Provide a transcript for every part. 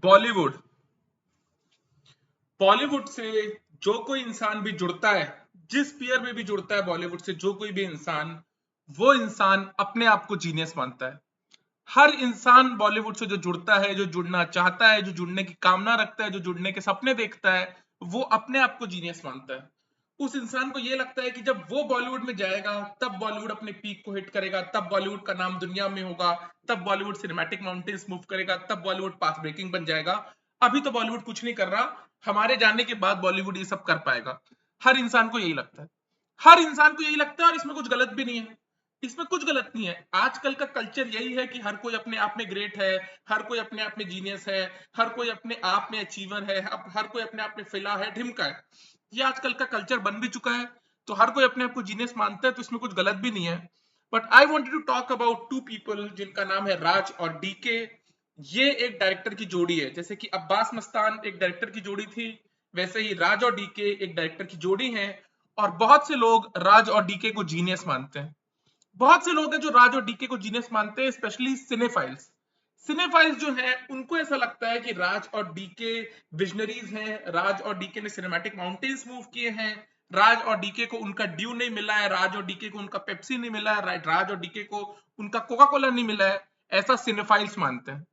बॉलीवुड बॉलीवुड से जो कोई इंसान भी जुड़ता है, जिस पीयर में भी जुड़ता है बॉलीवुड से जो कोई भी इंसान, वो इंसान अपने आप को जीनियस मानता है। हर इंसान बॉलीवुड से जो जुड़ता है, जो जुड़ना चाहता है, जो जुड़ने की कामना रखता है, जो जुड़ने के सपने देखता है, वो अपने आप को जीनियस मानता है। उस इंसान को ये लगता है कि जब वो बॉलीवुड में जाएगा तब बॉलीवुड अपने पीक को हिट करेगा, तब बॉलीवुड का नाम दुनिया में होगा, तब बॉलीवुड सिनेमैटिक माउंटेन्स मूव करेगा, तब बॉलीवुड पाथ ब्रेकिंग बन जाएगा। अभी तो बॉलीवुड कुछ नहीं कर रहा, हमारे जाने के बाद बॉलीवुड ये सब कर पाएगा। हर इंसान को यही लगता है। हर इंसान को यही लगता है और इसमें कुछ गलत भी नहीं है। इसमें कुछ गलत नहीं है। आजकल का कल्चर यही है कि हर कोई अपने आप में ग्रेट है, हर कोई अपने आप में जीनियस है, हर कोई अपने आप में अचीवर है, हर कोई अपने आप में फिला है, ढिमका है। ये आजकल का कल्चर बन भी चुका है। तो हर कोई अपने आप को जीनियस मानता है, तो इसमें कुछ गलत भी नहीं है। But I wanted to talk about two people जिनका नाम है राज और डीके। ये एक डायरेक्टर की जोड़ी है। जैसे कि अब्बास मस्तान एक डायरेक्टर की जोड़ी थी, वैसे ही राज और डीके एक डायरेक्टर की जोड़ी है। और बहुत से लोग राज और डीके को जीनियस मानते हैं। बहुत से लोग हैं जो राज और डीके को जीनियस मानते हैं, स्पेशली सिनेफाइल्स। सिनेफाइल्स जो हैं उनको ऐसा लगता है कि राज और डीके विजनरीज हैं, राज और डीके ने सिनेमैटिक माउंटेन्स मूव किए हैं, राज और डीके को उनका ड्यू नहीं मिला है, राज और डीके को उनका पेप्सी नहीं मिला है, राज और डीके को उनका कोका कोला नहीं मिला है। ऐसा सिनेफाइल्स मानते हैं।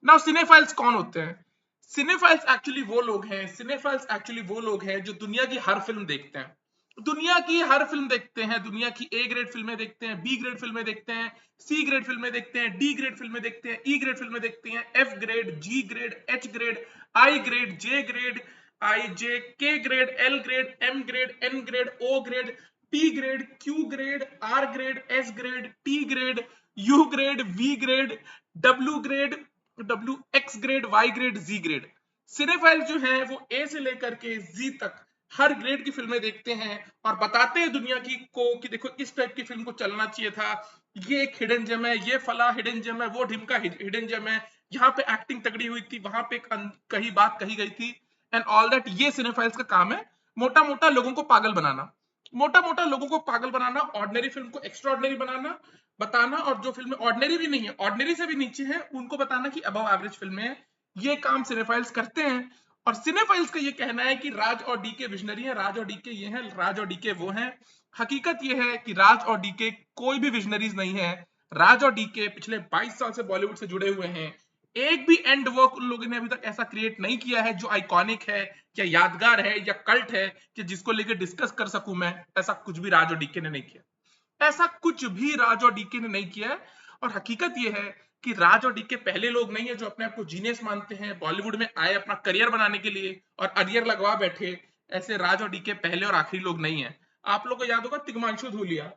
नाउ सिनेफाइल्स कौन होते हैं? सिनेफाइल्स एक्चुअली वो लोग हैं जो दुनिया की हर फिल्म देखते हैं। दुनिया की हर फिल्म देखते हैं, दुनिया की ए ग्रेड फिल्में देखते हैं, बी ग्रेड फिल्में देखते हैं, सी ग्रेड फिल्में देखते हैं, डी ग्रेड फिल्में देखते हैं, ई ग्रेड फिल्में देखते हैं, F grade, G grade, H grade, I grade, J grade, I J, K grade, L grade, M grade, N grade, O grade, P grade, Q grade, R grade, S grade, T grade, U grade, V grade, W grade, W X grade, Y grade, G grade. Cinephile जो है वो ए से लेकर के जी तक हर grade की फिल्में देखते हैं और बताते हैं दुनिया की को कि देखो इस टाइप की फिल्म को चलना चाहिए था, ये एक हिडन जेम है, ये फला हिडन जेम है, वो ढिमका हिडन जेम है, यहाँ पे एक्टिंग तगड़ी हुई थी, वहां पे कही बात कही गई थी, एंड ऑल दैट। ये सिनेफाइल्स का काम है, मोटा मोटा लोगों को पागल बनाना। मोटा मोटा लोगों को पागल बनाना, ऑर्डिनरी फिल्म को एक्स्ट्रा ऑर्डिनरी बनाना, बताना, और जो फिल्में ऑर्डिनरी भी नहीं है, ऑर्डिनरी से भी नीचे है, उनको बताना कि अबव एवरेज फिल्में हैं। ये काम सिनेफाइल्स करते हैं। और सिनेफाइल्स का ये कहना है कि राज और डीके विजनरी है, राज और डीके ये हैं, राज और डीके वो हैं। हकीकत ये है कि राज और डीके कोई भी विजनरीज नहीं है। राज और डीके पिछले 22 साल से बॉलीवुड से जुड़े हुए हैं। एक भी एंड वर्क उन लोगों ने अभी तक ऐसा क्रिएट नहीं किया है जो आइकॉनिक है, या यादगार है, या कल्ट है, कि जिसको लेकर डिस्कस कर सकूं मैं। ऐसा कुछ भी राज और डीके ने नहीं किया। ऐसा कुछ भी राज और डीके ने नहीं किया है। और हकीकत यह है कि राज और डीके पहले लोग नहीं है जो अपने आप को जीनियस मानते हैं, बॉलीवुड में आए अपना करियर बनाने के लिए और अरियर लगवा बैठे। ऐसे राज और डीके पहले और आखिरी लोग नहीं है। आप लोगों को याद होगा तिग्मांशु धूलिया।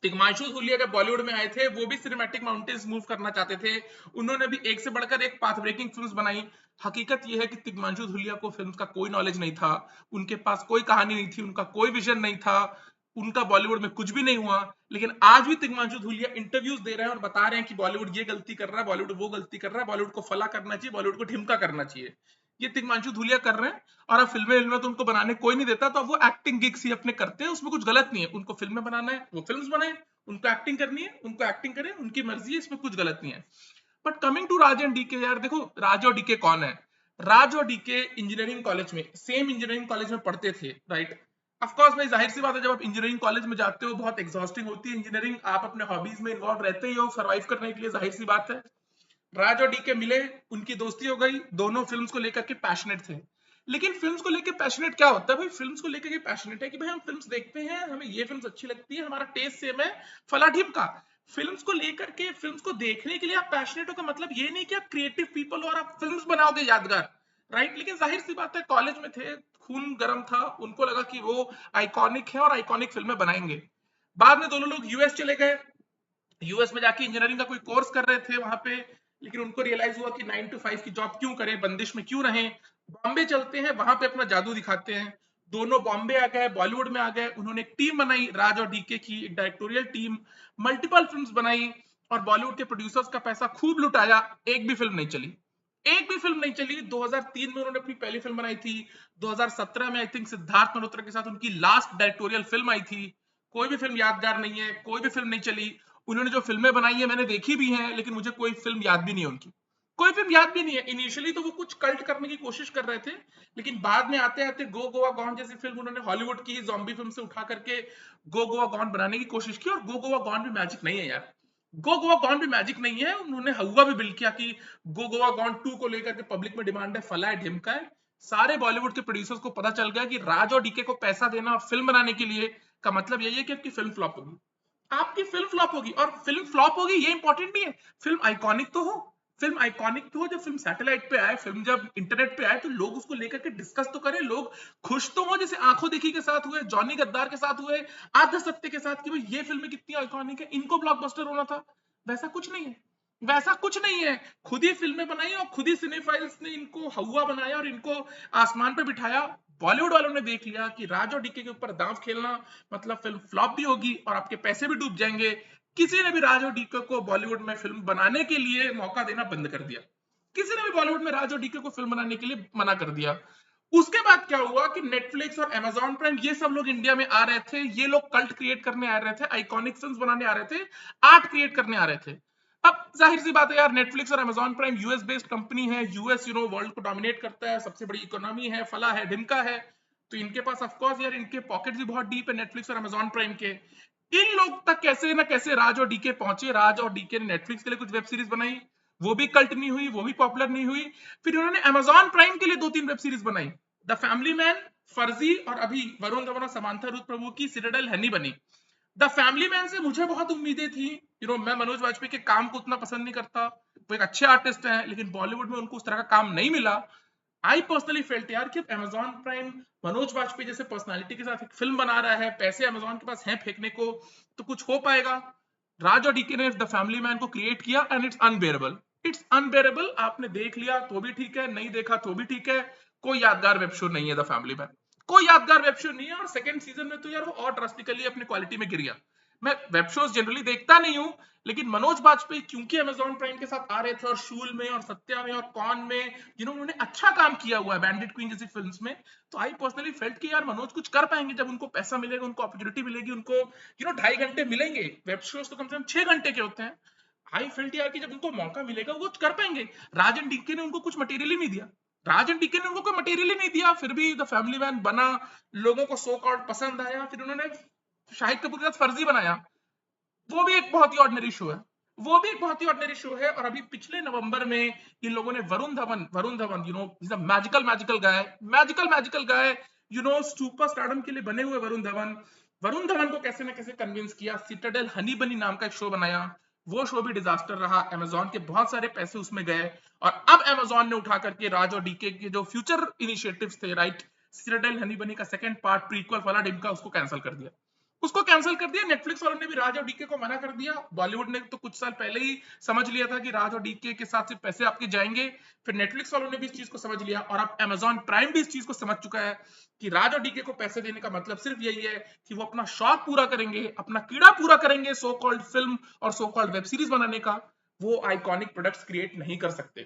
तिग्मांशु धूलिया जब बॉलीवुड में आए थे वो भी सिनेमैटिक माउंटेन्स मूव करना चाहते थे। उन्होंने भी एक से बढ़कर एक पाथ ब्रेकिंग फिल्म्स बनाई। हकीकत यह है कि तिग्मांशु धूलिया को फिल्म्स का कोई नॉलेज नहीं था, उनके पास कोई कहानी नहीं थी, उनका कोई विजन नहीं था, उनका बॉलीवुड में कुछ भी नहीं हुआ। लेकिन आज भी तिग्मांशु धूलिया इंटरव्यूज दे रहे हैं और बता रहे हैं कि बॉलीवुड ये गलती कर रहा है, बॉलीवुड वो गलती कर रहा है, बॉलीवुड को फला करना चाहिए, बॉलीवुड को ढिमका करना चाहिए। ये तिग्मांशु धूलिया कर रहे हैं। और अब फिल्में तो उनको बनाने कोई नहीं देता, तो अब वो एक्टिंग गिग्स ही अपने करते हैं, उसमें कुछ गलत नहीं है। उनको फिल्में बनाना है वो फिल्म्स बनाए, उनको एक्टिंग करनी है उनको एक्टिंग करें, उनकी मर्जी है, इसमें कुछ गलत नहीं है। But coming to Raj and DK, यार देखो राज और डीके कौन है? राज और डीके इंजीनियरिंग कॉलेज में, सेम इंजीनियरिंग कॉलेज में पढ़ते थे, राइट? ऑफ कोर्स भाई, जाहिर सी बात है, जब आप इंजीनियरिंग कॉलेज में जाते हो बहुत एग्जॉस्टिंग होती है इंजीनियरिंग, आप अपने हॉबीज में इन्वॉल्व रहते ही हो सर्वाइव करने के लिए, जाहिर सी बात है। राज और डीके मिले, उनकी दोस्ती हो गई, दोनों फिल्म्स को लेकर के पैशनेट थे। लेकिन फिल्म्स को लेकर पैशनेट क्या होता है भाई? फिल्म्स को लेकर के पैशनेट है कि भाई हम फिल्म्स देखते हैं, हमें ये फिल्म्स अच्छी लगती है, हमारा टेस्ट सेम है, फला ढिमका। फिल्म्स को लेकर के, फिल्म्स को देखने के लिए आप पैशनेट हो का मतलब ये नहीं कि आप क्रिएटिव पीपल हो और आप फिल्म्स बनाओगे यादगार, राइट? लेकिन जाहिर सी बात है, कॉलेज में थे, खून गर्म था, उनको लगा कि वो आइकॉनिक है और आइकॉनिक फिल्में बनाएंगे। बाद में दोनों लोग यूएस चले गए। यूएस में जाके इंजीनियरिंग का कोई कोर्स कर रहे थे वहां पे। लेकिन उनको रियलाइज हुआ कि 9 to 5 की जॉब क्यों करें, बंदिश में क्यों रहें, बॉम्बे चलते हैं, वहां पे अपना जादू दिखाते हैं। दोनों बॉम्बे आ गए, बॉलीवुड में आ गए, उन्होंने एक टीम बनाई राज और डीके की, एक डायरेक्टोरियल टीम, मल्टीपल फिल्म्स बनाई, और बॉलीवुड के प्रोड्यूसर्स का पैसा खूब लुटाया। एक भी फिल्म नहीं चली, एक भी फिल्म नहीं चली। 2003 में उन्होंने अपनी पहली फिल्म बनाई थी। 2017 में आई थिंक सिद्धार्थ मल्होत्रा के साथ उनकी लास्ट डायरेक्टोरियल फिल्म आई थी। कोई भी फिल्म यादगार नहीं है, कोई भी फिल्म नहीं चली। उन्होंने जो फिल्में बनाई है मैंने देखी भी हैं, लेकिन मुझे कोई फिल्म याद भी नहीं है उनकी। कोई फिल्म याद भी नहीं है। इनिशियली तो वो कुछ कल्ट करने की कोशिश कर रहे थे, लेकिन बाद में आते आते गो गोवा गॉन जैसी फिल्म उन्होंने हॉलीवुड की जॉम्बी फिल्म से उठा करके गो गोवा गॉन बनाने की कोशिश की, और गो गोवा गॉन भी मैजिक नहीं है यार। गो गोवा गॉन भी मैजिक नहीं है। उन्होंने हवा भी बिल्ड किया कि गो गोवा गॉन 2 को लेकर के पब्लिक में डिमांड है, फला है, ढिमका है। सारे बॉलीवुड के प्रोड्यूसर्स को पता चल गया कि राज और डीके को पैसा देना फिल्म बनाने के लिए का मतलब यही है कि आपकी फिल्म फ्लॉप होगी। आपकी फिल्म फ्लॉप होगी, और फिल्म फ्लॉप होगी ये इंपॉर्टेंट नहीं है, फिल्म आइकॉनिक तो हो। फिल्म आइकॉनिक तो हो, जब फिल्म सैटेलाइट पे आए, फिल्म जब इंटरनेट पे आए, तो लोग उसको लेकर के डिस्कस तो करें, लोग खुश तो हो, जैसे आंखों देखी के साथ हुए, जॉनी गद्दार के साथ हुए, आधा सत्य के साथ, कि भाई ये फिल्म कितनी आइकॉनिक है, इनको ब्लॉकबस्टर होना था। वैसा कुछ नहीं है, वैसा कुछ नहीं है। खुद ही फिल्में बनाई और खुद ही सिनेफाइल्स ने इनको हवा बनाया और इनको आसमान पे बिठाया। बॉलीवुड वालों ने देख लिया कि राज और डीके के ऊपर दांव खेलना मतलब फिल्म फ्लॉप भी होगी और आपके पैसे भी डूब जाएंगे। किसी ने भी राज और डीके को बॉलीवुड में फिल्म बनाने के लिए मौका देना बंद कर दिया। किसी ने भी बॉलीवुड में राज और डीके को फिल्म बनाने के लिए मना कर दिया। उसके बाद क्या हुआ कि नेटफ्लिक्स और अमेजॉन प्राइम ये सब लोग इंडिया में आ रहे थे, ये लोग कल्ट क्रिएट करने आ रहे थे, आइकॉनिक फिल्म्स बनाने आ रहे थे, आर्ट क्रिएट करने आ रहे थे। अब जाहिर सी बात है यार, नेटफ्लिक्स और Amazon prime US based company है, यूएस वर्ल्ड को डोमिनेट करता है, सबसे बड़ी इकोनॉमी है, फला है, ढिमका है, तो इनके पास ऑफ कोर्स यार इनके पॉकेट्स भी बहुत डीप है नेटफ्लिक्स और अमेजॉन प्राइम के। इन लोग तक कैसे ना कैसे राज और डीके पहुंचे। राज और डीके ने नेटफ्लिक्स के लिए कुछ वेब सीरीज बनाई, वो भी कल्ट नहीं हुई, वो भी पॉपुलर नहीं हुई। फिर उन्होंने अमेजॉन प्राइम के लिए 2-3 वेब सीरीज बनाई, द फैमिली मैन, फर्जी, और अभी वरुण धवन और समांथा रुथ प्रभु की सिटाडेल हनी बनी। द फैमिली मैन से मुझे बहुत उम्मीदें थी। मैं मनोज वाजपेयी के काम को उतना पसंद नहीं करता, वो एक अच्छे आर्टिस्ट हैं, लेकिन बॉलीवुड में उनको उस तरह का काम नहीं मिला। आई पर्सनली फेल्ट यार कि अमेजॉन प्राइम मनोज वाजपेयी जैसे पर्सनालिटी के साथ एक फिल्म बना रहा है, पैसे अमेजॉन के पास हैं फेंकने को, तो कुछ हो पाएगा। राज और डीके ने द फैमिली मैन को क्रिएट किया and it's unbearable. It's unbearable. आपने देख लिया तो भी ठीक है, नहीं देखा तो भी ठीक है। कोई यादगार वेब शो नहीं है द फैमिली मैन, कोई यादगार वेब शो नहीं है। और सेकंड सीजन में तो यार वो और ड्रास्टिकली अपनी क्वालिटी में गिर गया। मैं वेब शोज जनरली देखता नहीं हूं, लेकिन मनोज वाजपेयी क्योंकि अमेजॉन प्राइम के साथ आ रहे थे और शूल में और सत्या में और कॉन में उन्होंने अच्छा काम किया हुआ है बैंडिट क्वीन जैसी फिल्म्स में, तो आई पर्सनली फेल्ट कि यार मनोज कुछ कर पाएंगे जब उनको पैसा मिलेगा, उनको अपॉर्चुनिटी मिलेगी, उनको 2.5 घंटे मिलेंगे। वेब शोज तो कम से कम 6 घंटे के होते हैं। आई फेल्ट यार कि जब उनको मौका मिलेगा वो कुछ कर पाएंगे। राजन डीके ने उनको कुछ मटेरियल ही नहीं दिया, राजन डीके ने उनको कोई मटेरियल ही नहीं दिया, फिर भी द फैमिली मैन बना, लोगों को सो कॉल्ड पसंद आया। फिर उन्होंने शाहिद कपूर के साथ फर्जी बनाया, वो भी एक बहुत ही ऑर्डिनरी शो है, वो भी एक बहुत ही ऑर्डिनरी शो है। और अभी पिछले नवंबर में इन लोगों ने Varun Dhawan is a magical magical guy, magical magical guy, super stardom के लिए बने हुए वरुण धवन को कैसे ना कैसे कन्विंस किया, सिटाडेल हनी बनी नाम का एक शो बनाया। वो शो भी डिजास्टर रहा, अमेजॉन के बहुत सारे पैसे उसमें गए। और अब अमेजॉन ने उठा करके राज और डीके के जो फ्यूचर इनिशिएटिव्स थे, राइट, सिटाडेल हनी बनी का सेकंड पार्ट प्रीक्वल वाला डिमका, उसको कैंसिल कर दिया, उसको कैंसिल कर दिया। नेटफ्लिक्स वालों ने भी राज और डीके को मना कर दिया। बॉलीवुड ने तो कुछ साल पहले ही समझ लिया था कि राज और डीके के साथ सिर्फ पैसे आपके जाएंगे। फिर नेटफ्लिक्स वालों ने भी इस चीज को समझ लिया, और अब अमेजॉन प्राइम भी इस चीज को समझ चुका है कि राज और डीके को पैसे देने का मतलब सिर्फ यही है कि वो अपना शौक पूरा करेंगे, अपना कीड़ा पूरा करेंगे सो कॉल्ड फिल्म और सो कॉल्ड वेब सीरीज बनाने का। वो आइकॉनिक प्रोडक्ट्स क्रिएट नहीं कर सकते।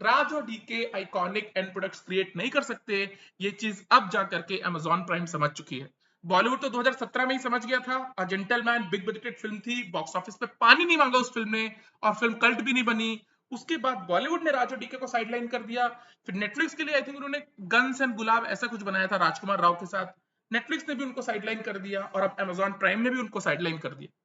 राज और DK iconic and products create नहीं कर सकते। ये चीज अब जाकर के अमेजॉन प्राइम समझ चुकी है। बॉलीवुड तो 2017 में ही समझ गया था। A gentleman big budgeted film थी, बॉक्स ऑफिस पे पानी नहीं मांगा उस फिल्म ने, और फिल्म कल्ट भी नहीं बनी। उसके बाद बॉलीवुड ने राज और डीके को साइडलाइन कर दिया। फिर नेटफ्लिक्स के लिए आई थिंक उन्होंने गन्स एंड गुलाब ऐसा कुछ बनाया था राजकुमार राव के साथ, नेटफ्लिक्स ने भी उनको साइडलाइन कर दिया, और अब अमेजॉन प्राइम ने भी उनको साइडलाइन कर दिया।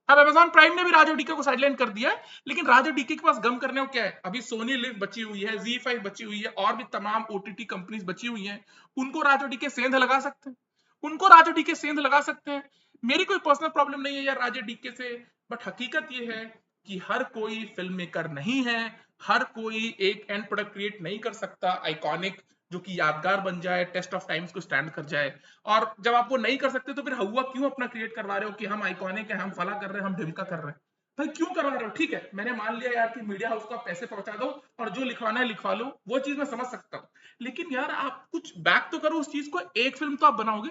अब अमेजॉन प्राइम ने भी राज और डीके को साइडलाइन कर दिया है, लेकिन राज और डीके के पास गम करने को क्या है? अभी सोनी लिव बची हुई है, Z5 बची हुई है, और भी तमाम ओटीटी कंपनीज बची हुई हैं। उनको राज और डीके सेंध लगा सकते हैं, उनको राज और डीके सेंध लगा सकते हैं। मेरी कोई पर्सनल प्रॉब्लम नहीं है यार राज और डीके से, बट हकीकत ये है कि हर कोई फिल्म मेकर नहीं है, हर कोई एक एंड प्रोडक्ट क्रिएट नहीं कर सकता आइकॉनिक, जो कि यादगार बन जाए, टेस्ट ऑफ टाइम्स को स्टैंड कर जाए। और जब आप वो नहीं कर सकते तो फिर हवा क्यों अपना क्रिएट करवा रहे हो कि हम आइकॉनिक है, हम फला कर रहे हैं, हम ढिमका कर रहे हैं? भाई क्यों करवा रहे हो? ठीक है, मैंने मान लिया यार कि मीडिया हाउस को आप पैसे पहुंचा दो और जो लिखवाना है लिखवा लो, वो चीज मैं समझ सकता हूँ, लेकिन यार आप कुछ बैक तो करो उस चीज को। एक फिल्म तो आप बनाओगे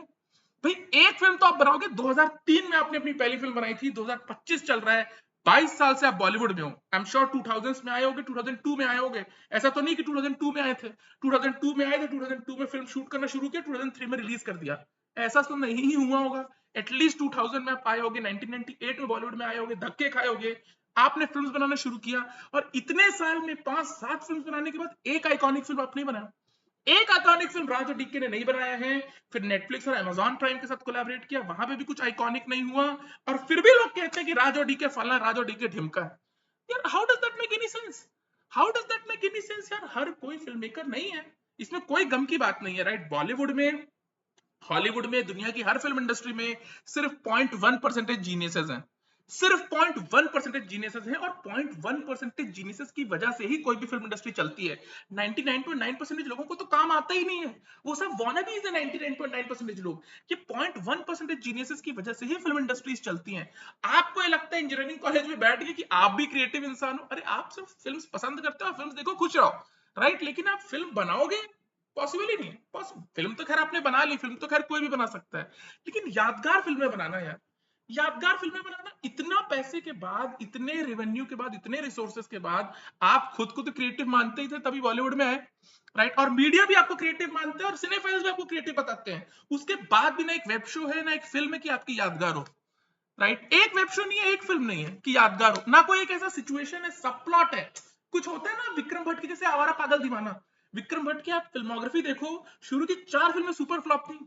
भाई, एक फिल्म तो आप बनाओगे। 2003 में आपने अपनी पहली फिल्म बनाई थी, 2025 चल रहा है, 22 साल से आप बॉलीवुड में हो। आई एम श्योर 2000s में आए होगे, 2002 में आए होगे। ऐसा तो नहीं कि 2002 में आए थे, 2002 में आए थे, 2002 में फिल्म शूट करना शुरू किया, 2003 में रिलीज कर दिया। ऐसा तो नहीं ही हुआ होगा। एटलीस्ट 2000 में आप आए होगे, 1998 में बॉलीवुड में आए होगे, धक्के खाए होगे। आपने फिल्म्स बनाना शुरू किया और इतने साल में 5-7 फिल्म्स बनाने के बाद एक आइकॉनिक फिल्म आपने बनाया। एक आइकॉनिक फिल्म राज और डीके ने नहीं बनाया है। फिर नेटफ्लिक्स और अमेजॉन प्राइम के साथ कोलैबोरेट किया, वहां पे भी कुछ आइकॉनिक नहीं हुआ, और फिर भी लोग कहते हैं कि राज और डीके फला, राज और डीके ढिमका है। यार how does that make any sense? How does that make any sense यार? हर कोई फिल्म मेकर नहीं है, इसमें कोई गम की बात नहीं है, राइट? बॉलीवुड में, हॉलीवुड में, दुनिया की हर फिल्म इंडस्ट्री में सिर्फ 0.1% जीनियसेस हैं। सिर्फ 0.1% जीनियसेस हैं, और 0.1% जीनियसेस की वजह से ही कोई भी फिल्म इंडस्ट्री चलती है। 99.9% लोगों को तो काम आता ही नहीं है, वो सब वॉनबीज है 99.9% लोग। ये 0.1% जीनियसेस की वजह से ही फिल्म इंडस्ट्रीज चलती हैं। आपको ये लगता है इंजीनियरिंग कॉलेज में बैठ के कि आप भी क्रिएटिव इंसान हो? अरे आप सिर्फ फिल्म पसंद करते हो, फिल्म देखो, खुश रहो, राइट? लेकिन आप फिल्म बनाओगे? पॉसिबल ही नहीं है। फिल्म तो खैर आपने बना ली, फिल्म तो खैर कोई भी बना सकता है, लेकिन यादगार फिल्में बनाना यार, यादगार फिल्में बनाना, इतना पैसे के बाद, इतने रेवेन्यू के बाद, इतने रिसोर्सेज के बाद, आप खुद को तो क्रिएटिव मानते ही थे, तभी बॉलीवुड में आए, राइट? और मीडिया भी आपको क्रिएटिव मानते हैं, और सिनेफाइल्स भी आपको क्रिएटिव बताते हैं। उसके बाद भी ना एक वेब शो है, ना एक फिल्म है कि आपकी यादगार हो, राइट? एक वेब शो नहीं है, एक फिल्म नहीं है कि यादगार हो, ना कोई एक ऐसा सिचुएशन है, सब प्लॉट है। कुछ होता है ना, विक्रम भट्ट की जैसे आवारा पागल दीवाना, विक्रम भट्ट की आप फिल्मोग्राफी देखो, शुरू की 4 फिल्में सुपर फ्लॉप थी,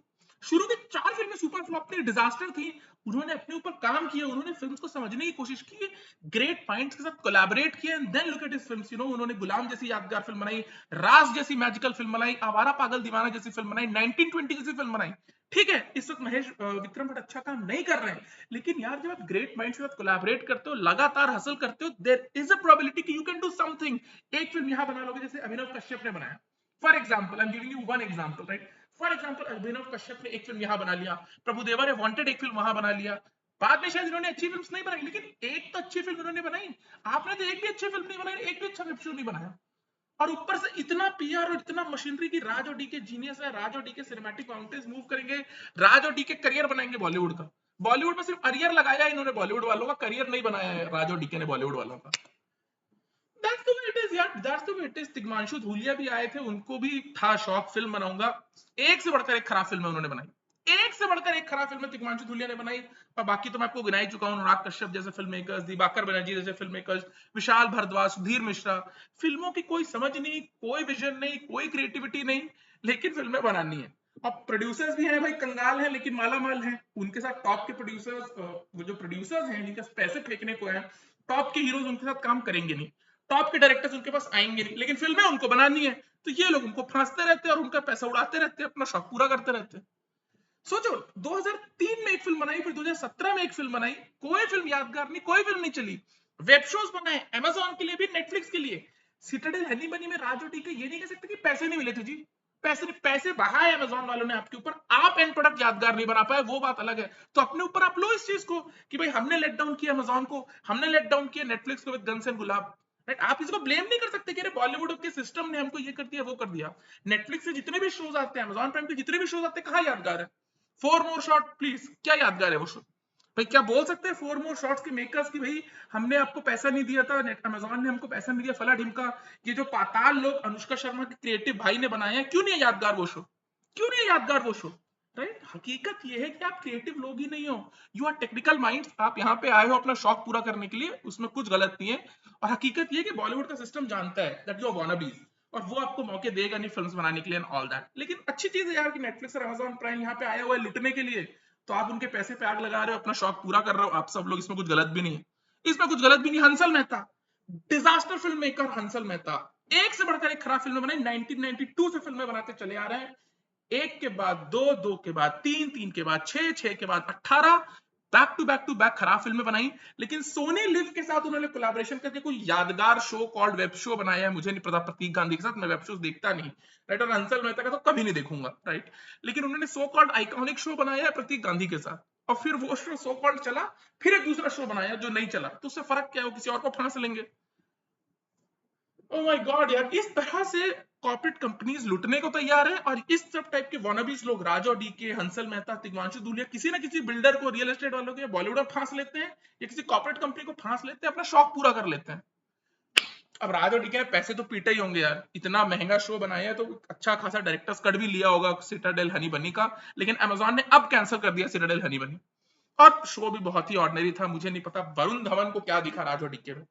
शुरू की 4 फिल्में सुपर फ्लॉप थी, डिजास्टर थी। उन्होंने अपने ऊपर काम किया, उन्होंने फिल्म्स को समझने की कोशिश की, ग्रेट माइंड्स के साथ कोलैबोरेट किया, and then look at his films, उन्होंने गुलाम जैसी यादगार फिल्म बनाई, राज जैसी मैजिकल फिल्म बनाई, आवारा पागल दीवाना जैसी फिल्म बनाई, 1920 जैसी फिल्म बनाई। ठीक है, इस वक्त विक्रम भट्ट अच्छा काम नहीं कर रहे हैं, लेकिन यार जब आप ग्रेट माइंड्स के साथ कोलैबोरेट करते हो, लगातार हासिल करते हो, देयर इज अ प्रोबेबिलिटी कि यू कैन डू समथिंग। एक फिल्म यहां बना लोगे जैसे अभिनव कश्यप ने बनाया, for example, I am giving you one example, right? For example, Abhinav Kashyap ने एक फिल्म यहां बना लिया, प्रभुदेवा ने वांटेड एक फिल्म वहां बना लिया, बाद में शायद इन्होंने अच्छी फिल्म नहीं बनाई, लेकिन एक तो अच्छी फिल्म इन्होंने बनाई। आपने तो एक भी अच्छी फिल्म नहीं बनाई, एक भी अच्छा वेब शो नहीं बनाया, और ऊपर से इतना पीआर और इतना मशीनरी की राज और डीके जीनियस है, राज और डीके सिनेमैटिक माउंटेन्स मूव करेंगे, राज और डीके करियर बनाएंगे बॉलीवुड का। बॉलीवुड में सिर्फ अरियर लगाया है इन्होंने, बॉलीवुड वालों का करियर नहीं बनाया है राज और डीके ने बॉलीवुड वालों का। That's the way it is यार, that's the way it is. Tigmanshu Dhulia भी आए थे, उनको भी था शौक फिल्म बनाऊंगा, एक से बढ़कर एक खराब फिल्म उन्होंने बनाई, एक से बढ़कर एक खराब फिल्म तिग्मांशु धूलिया ने बनाई। और बाकी तो मैं आपको गिना ही चुका हूं, अनुराग कश्यप जैसे फिल्म मेकर्स, दिवाकर बनर्जी जैसे फिल्म मेकर्स, विशाल भारद्वाज, सुधीर मिश्रा। फिल्मों की कोई समझ नहीं, कोई विजन नहीं, कोई क्रिएटिविटी नहीं, लेकिन फिल्में बनानी है। अब प्रोड्यूसर्स भी हैं भाई, कंगाल हैं लेकिन माला माल हैं, उनके साथ टॉप के प्रोड्यूसर्स, वो जो प्रोड्यूसर्स हैं जिनके पैसे फेंकने को है, टॉप के हीरोज उनके साथ काम करेंगे नहीं, टॉप के डायरेक्टर्स उनके पास आएंगे नहीं, लेकिन फिल्में उनको बनानी है, तो ये लोग उनको फांसते रहते हैं और उनका पैसा उड़ाते रहते हैं, अपना शौक पूरा करते रहते हैं। सोचो, 2003 में एक फिल्म बनाई, फिर 2017 में एक फिल्म बनाई, कोई फिल्म यादगार नहीं, कोई फिल्म नहीं चली। वेब शोज बनाए अमेजोन के लिए भी, नेटफ्लिक्स के लिए। सिटाडेल हनी बनी में राज और डीके ये नहीं कह सकते कि पैसे नहीं मिले थे जी, पैसे पैसे बहाए अमेजोन वालों ने आपके ऊपर, आप एंड प्रोडक्ट यादगार नहीं बना पाए, वो बात अलग है। तो अपने ऊपर आप लो इस चीज को कि भाई हमने लेट डाउन किया अमेजोन को, हमने लेट डाउन किया नेटफ्लिक्स को with guns and gulab, right? आप इसको ब्लेम नहीं कर सकते कि अरे बॉलीवुड के सिस्टम ने हमको ये कर दिया, वो कर दिया। नेटफ्लिक्स से जितने भी शोज आते हैं, अमेजोन प्राइम पे जितने भी शोज आते हैं, कहाँ यादगार है? 4 मोर शॉट प्लीज, क्या यादगार है वो शो? भाई क्या बोल सकते हैं 4 मोर शॉट्स के मेकर्स की भाई हमने आपको पैसा नहीं दिया था, नेट अमेजोन ने हमको पैसा नहीं दिया, फला ढिमका, ये जो पाताल लोग अनुष्का शर्मा के क्रिएटिव भाई ने बनाए हैं, क्यों नहीं है यादगार वो शो? क्यों नहीं है यादगार वो शो? राइट? हकीकत ये है कि आप क्रिएटिव लोग ही नहीं हो, यू आर टेक्निकल माइंड्स। आप यहाँ पे आए हो अपना शौक पूरा करने के लिए, उसमें कुछ गलत नहीं है। और हकीकत ये है कि बॉलीवुड का सिस्टम जानता है दैट यू आर वानाबीज, और वो आपको मौके देगा नहीं फिल्म्स बनाने के लिए एंड ऑल दैट। लेकिन अच्छी चीज है यार कि नेटफ्लिक्स और अमेजोन प्राइम यहाँ पे आया हुआ है लुटने के लिए, तो आप उनके पैसे पे आग लगा रहे हो, अपना शौक पूरा कर रहे हो आप सब लोग, इसमें कुछ गलत भी नहीं है, इसमें कुछ गलत भी नहीं। Hansal Mehta, disaster film maker Hansal Mehta, एक से बढ़कर एक खराब फिल्म बनाई, 1992 से फिल्में बनाते चले आ रहे हैं, एक के बाद दो, दो के बाद तीन, तीन के बाद छह, छह के बाद 18, बैक टू बैक खराब फिल्में बनाई। लेकिन सोनी लिव के साथ उन्होंने कोलैबोरेशन करके कोई यादगार शो कॉल्ड वेब शो बनाया है, मुझे नहीं पता, प्रतीक गांधी के साथ, मैं वेब शोज देखता नहीं, राइट? और हंसल मेहता का तो कभी नहीं देखूंगा, राइट? लेकिन उन्होंने सो कॉल्ड आइकॉनिक शो बनाया है प्रतीक गांधी के साथ, और फिर वो शो सो कॉल्ड चला, फिर एक दूसरा शो बनाया जो नहीं चला, तो उससे फर्क क्या है, वो किसी और को फांस लेंगे। ओह माय गॉड यार, इस तरह से कॉर्पोरेट कंपनीज लुटने को तैयार है, और इस सब टाइप के वानाबीज लोग, राजा डीके, हंसल मेहता, तिग्मांशु धूलिया, किसी ना किसी बिल्डर को, रियल एस्टेट वालों के, बॉलीवुड में फांस लेते हैं, या किसी कॉर्पोरेट कंपनी को फांस लेते हैं, अपना शौक पूरा कर लेते हैं। अब राज और डीके ने पैसे तो पीटे ही होंगे यार, इतना महंगा शो बनाया है, तो अच्छा खासा डायरेक्टर्स कट भी लिया होगा सिटाडेल हनी बनी का, लेकिन अमेजोन ने अब कैंसिल कर दिया सिटाडेल हनी बनी। और शो भी बहुत ही ऑर्डिनरी था। मुझे नहीं पता वरुण धवन को क्या दिखा राजो डीके में।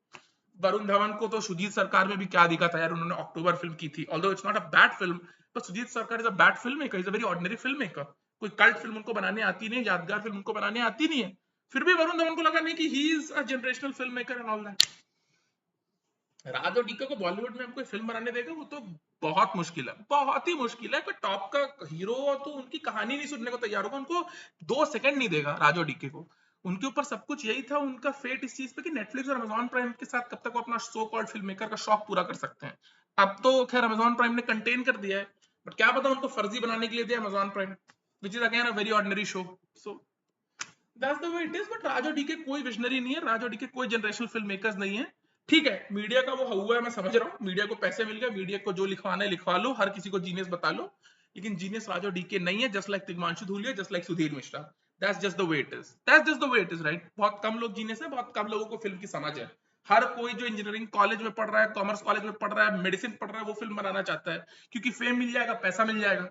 वरुण धवन को तो सुजीत सरकार में भी क्या दिखा था यार, उन्होंने अक्टूबर फिल्म की थी, although it's not a bad film, but Shoojit Sircar is a bad film maker, is a very ordinary film maker. कोई कल्ट फिल्म उनको बनाने आती नहीं, यादगार फिल्म उनको बनाने आती नहीं है, फिर भी वरुण धवन को लगा नहीं कि he is a generational film maker and all that. Raj और डीके को बॉलीवुड में हम कोई फिल्म बनाने देगा वो तो बहुत मुश्किल है, बहुत ही मुश्किल है। कोई टॉप का हीरो तो उनकी कहानी नहीं सुनने को तैयार होगा, उनको 2 सेकंड नहीं देगा राज और डीके को। उनके ऊपर सब कुछ यही था, उनका फेट इस चीज पे कि नेटफ्लिक्स और अमेजॉन प्राइम के साथ कब तक वो अपना सो कॉल्ड फिल्म मेकर का शौक पूरा कर सकते हैं। अब तो खैर अमेजॉन प्राइम ने कंटेन कर दिया है, बट क्या पता उनको फर्जी बनाने के लिए दिया Amazon prime, which is again a very ordinary show. So that's the way it is. But राजो डी के कोई विजनरी नहीं है, राजो डी के कोई जनरेशनल फिल्म मेकर्स नहीं है। ठीक है, मीडिया का वो हुआ है, मैं समझ रहा हूँ, मीडिया को पैसे मिल गए, मीडिया को जो लिखवाना है लिखवा लो, हर किसी को जीनियस बता लो, लेकिन जीनियस राजो डी के नहीं है, just like Tigmanshu Dhulia, just like Sudhir Mishra. That's just the way it is, that's just the way it is, right. बहुत कम लोग जीनियस है, बहुत कम लोगों को फिल्म की समझ है। हर कोई जो इंजीनियरिंग कॉलेज में पढ़ रहा है, कॉमर्स कॉलेज में पढ़ रहा है, मेडिसिन पढ़ रहा है, वो फिल्म बनाना चाहता है, क्योंकि फेम मिल जाएगा, पैसा मिल जाएगा।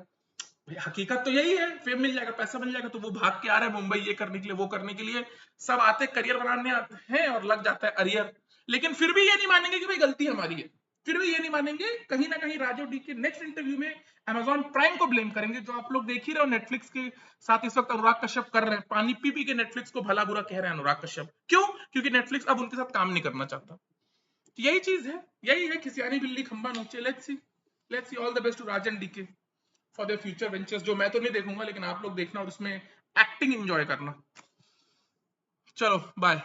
हकीकत तो यही है, फेम मिल जाएगा, पैसा मिल जाएगा, तो वो भाग के आ रहे हैं मुंबई ये करने के लिए, वो करने के लिए। सब आते करियर बनाने आते हैं और लग जाता है अरियर। लेकिन फिर भी ये नहीं मानेंगे कि भाई गलती हमारी है, फिर भी ये नहीं मानेंगे, कहीं ना कहीं राजो डी के नेक्स्ट इंटरव्यू में अमेजॉन प्राइम को ब्लेम करेंगे, जो आप लोग देख ही रहे हो नेटफ्लिक्स के साथ इस वक्त अनुराग कश्यप कर रहे हैं, पानी पी पी के नेटफ्लिक्स को भला बुरा कह रहे हैं अनुराग कश्यप। क्यों? क्योंकि नेटफ्लिक्स अब उनके साथ काम नहीं करना चाहता। तो यही चीज है, यही है, खिसियानी बिल्ली खंबा नोचे। Let's see all the best to Rajan DK for their future ventures, जो मैं तो नहीं देखूंगा लेकिन आप लोग देखना और उसमें एक्टिंग एंजॉय करना। चलो बाय।